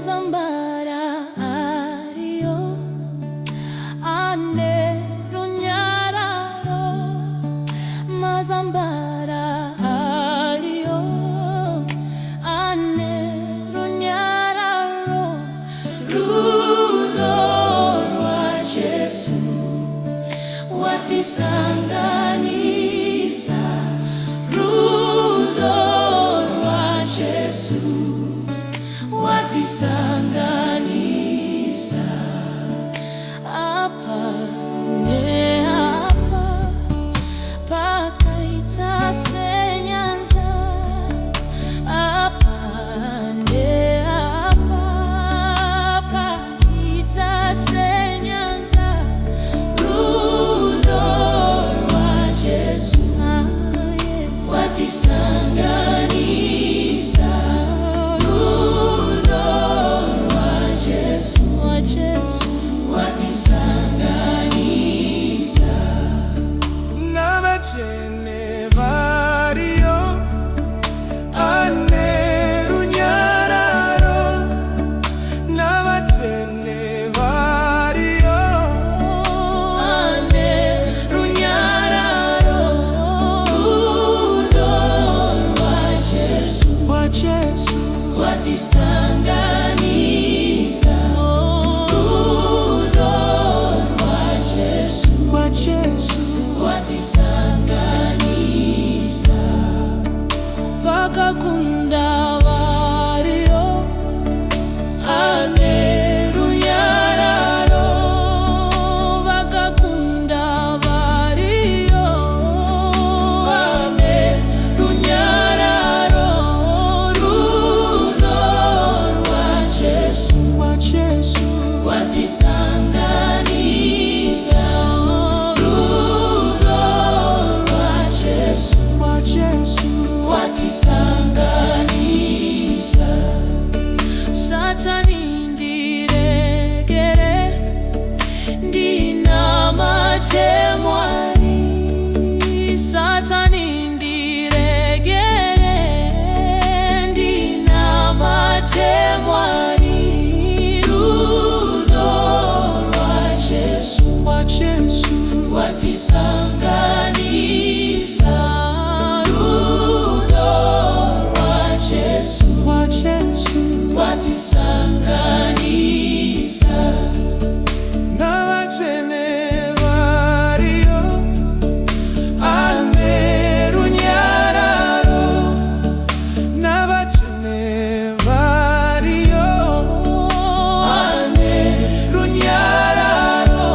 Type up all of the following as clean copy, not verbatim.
Mazambara ario anero nyararo Mazambara ario anero nyararo Rudo rwa Jesu watisanganisa Rudo rwa Jesu watisanganisa apa ne apa pakaita senyanza apa ne apa pakaita senyanza Rudo rwa Jesu watisanganisa watisanganisa n'abakene bariyo anero nyararo n'abakene bariyo anero nyararo Rudo rwa Jesu watisanganisa watisanganisa vakakunda variyo anero nyararo vakakunda variyo anero nyararo Rudo rwa Jesu watisanganisa watisanganisa Satani ndiregere ndinamatemwari Satani ndiregere ndinamatemwari Rudo rwa Jesu watisanganisa watisanganisa n'abakene bariyo anero nyararo n'abakene bariyo anero nyararo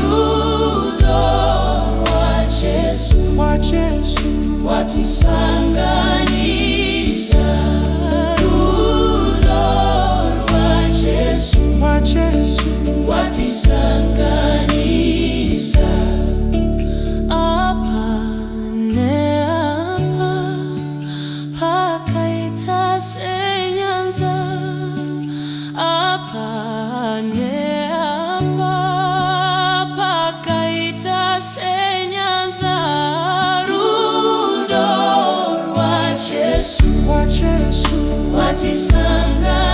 Rudo rwa Jesu watisanganisa watisanganisa apa ne apa pakaita senyanza apa ne apa pakaita senyanza Rudo rwa Jesu watisanganisa